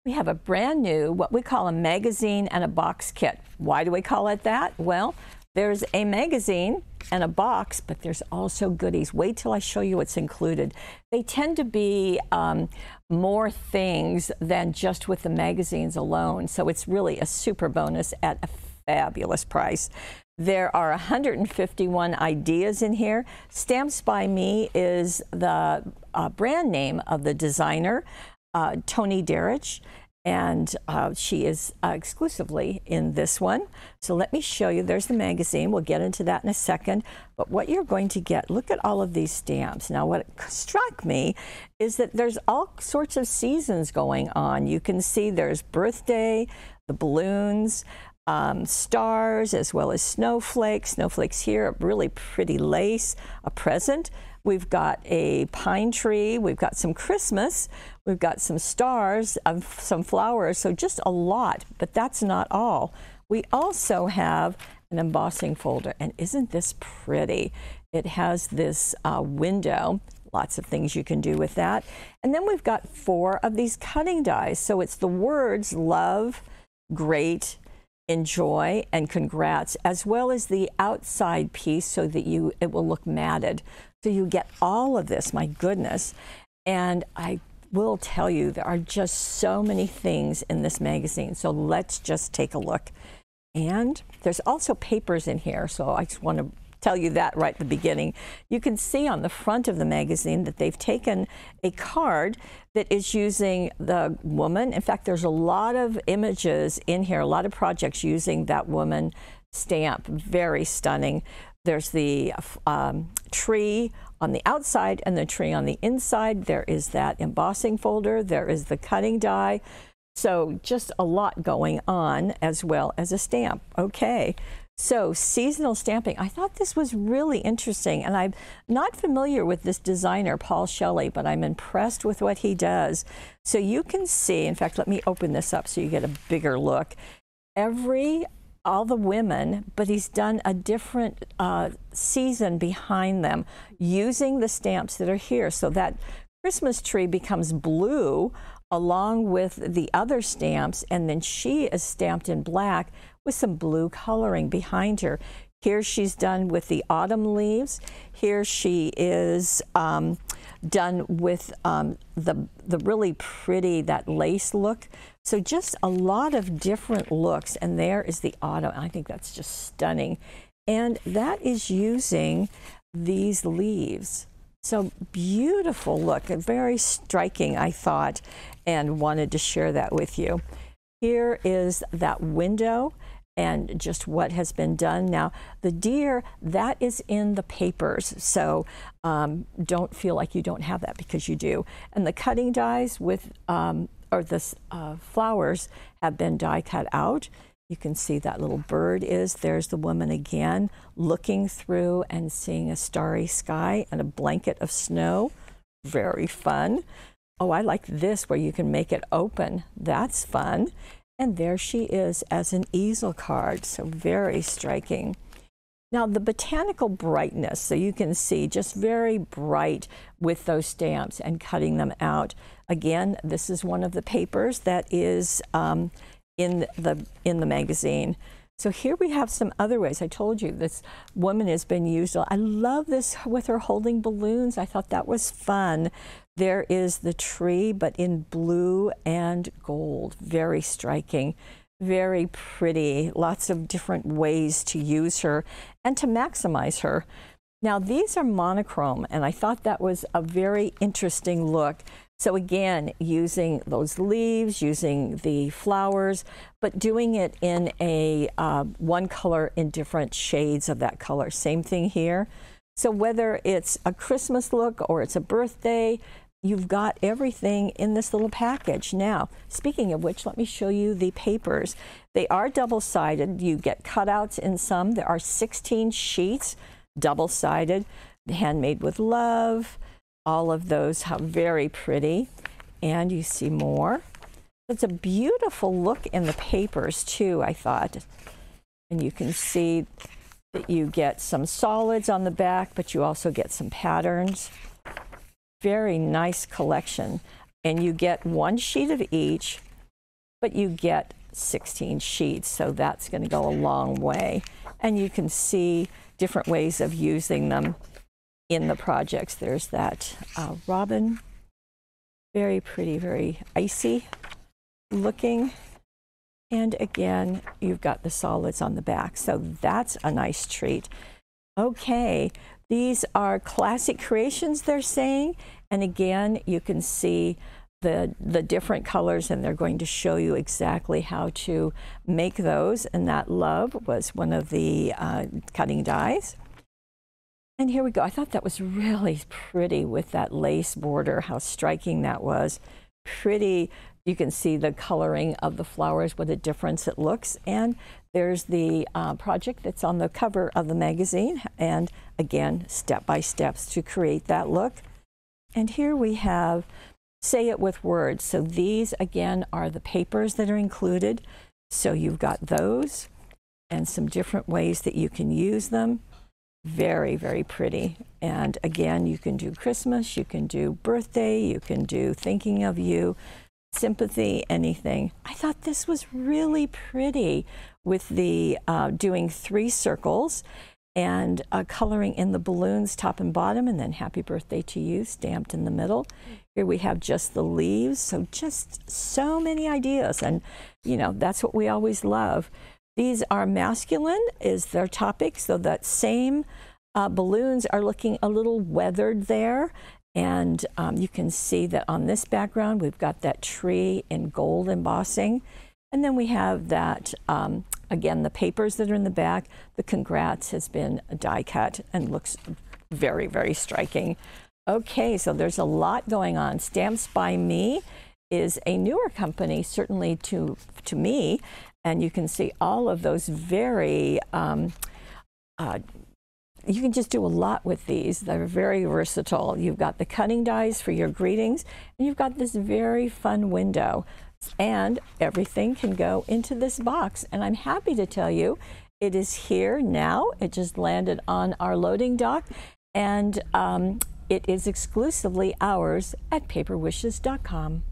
We have a brand new, what we call a magazine and a box kit. Why do we call it that? Well, there's a magazine and a box, but there's also goodies. Wait till I show you what's included. They tend to be more things than just with the magazines alone, so it's really a super bonus at a fabulous price. There are 151 ideas in here. Stamps by Me is the brand name of the designer, Tony Darich, and she is exclusively in this one. So let me show you. There's the magazine. We'll get into that in a second. But what you're going to get, look at all of these stamps. Now, what struck me is that there's all sorts of seasons going on. You can see there's birthday, the balloons, stars, as well as snowflakes. Snowflakes here, a really pretty lace, a present. We've got a pine tree, we've got some Christmas, we've got some stars, some flowers, so just a lot, but that's not all. We also have an embossing folder, and isn't this pretty? It has this window, lots of things you can do with that. And then we've got 4 of these cutting dies, so it's the words love, great, enjoy, and congrats, as well as the outside piece so that it will look matted. So you get all of this, my goodness. And I will tell you, there are just so many things in this magazine. So let's just take a look. And there's also papers in here. So I just want to tell you that right at the beginning. You can see on the front of the magazine that they've taken a card that is using the woman. In fact, there's a lot of images in here, a lot of projects using that woman stamp. Very stunning. There's the tree on the outside and the tree on the inside. There is that embossing folder. There is the cutting die. So just a lot going on, as well as a stamp. Okay, so seasonal stamping. I thought this was really interesting, and I'm not familiar with this designer, Paul Shelley, but I'm impressed with what he does. So you can see, in fact, let me open this up so you get a bigger look. All the women, but he's done a different season behind them using the stamps that are here. So that Christmas tree becomes blue along with the other stamps, and then she is stamped in black with some blue coloring behind her. Here she's done with the autumn leaves. Here she is done with the really pretty, that lace look. So just a lot of different looks, and there is the autumn. I think that's just stunning. And that is using these leaves. So beautiful look, and very striking, I thought, and wanted to share that with you. Here is that window and just what has been done. Now, the deer, that is in the papers, so don't feel like you don't have that, because you do. And the cutting dies with, or the flowers have been die cut out. You can see that little bird is, there's the woman again, looking through and seeing a starry sky and a blanket of snow. Very fun. Oh, I like this where you can make it open. That's fun. And there she is as an easel card, so very striking. Now, the botanical brightness, so you can see just very bright with those stamps and cutting them out. Again, this is one of the papers that is in the magazine. So here we have some other ways. I told you this woman has been used. I love this with her holding balloons. I thought that was fun. There is the tree, but in blue and gold. Very striking, very pretty. Lots of different ways to use her and to maximize her. Now, these are monochrome, and I thought that was a very interesting look. So again, using those leaves, using the flowers, but doing it in a one color in different shades of that color. Same thing here. So whether it's a Christmas look or it's a birthday, you've got everything in this little package. Now, speaking of which, let me show you the papers. They are double-sided. You get cutouts in some. There are 16 sheets, double-sided, handmade with love. All of those, how very pretty. And you see more. It's a beautiful look in the papers too, I thought. And you can see that you get some solids on the back, but you also get some patterns. Very nice collection. And you get one sheet of each, but you get 16 sheets, so that's going to go a long way. And you can see different ways of using them in the projects. There's that robin, very pretty, very icy looking. And again, you've got the solids on the back, so that's a nice treat. Okay, these are classic creations, they're saying, and again, you can see the different colors, and they're going to show you exactly how to make those. And that love was one of the cutting dies. And here we go. I thought that was really pretty with that lace border, how striking that was. Pretty. You can see the coloring of the flowers, what a difference it looks. And there's the project that's on the cover of the magazine. And again, step-by-steps to create that look. And here we have Say It With Words. So these, again, are the papers that are included. So you've got those and some different ways that you can use them. Very, very pretty. And again, you can do Christmas, you can do birthday, you can do thinking of you, sympathy, anything. I thought this was really pretty with the doing 3 circles and coloring in the balloons top and bottom, and then happy birthday to you stamped in the middle. Here we have just the leaves, so just so many ideas, and you know, that's what we always love. These are masculine is their topic, so that same balloons are looking a little weathered there. And you can see that on this background, we've got that tree in gold embossing. And then we have that, again, the papers that are in the back. The congrats has been die cut and looks very, very striking. Okay, so there's a lot going on. Stamps by Me is a newer company, certainly to me. And you can see all of those very, you can just do a lot with these. They're very versatile. You've got the cutting dies for your greetings, and you've got this very fun window. And everything can go into this box. And I'm happy to tell you, it is here now. It just landed on our loading dock, and it is exclusively ours at paperwishes.com.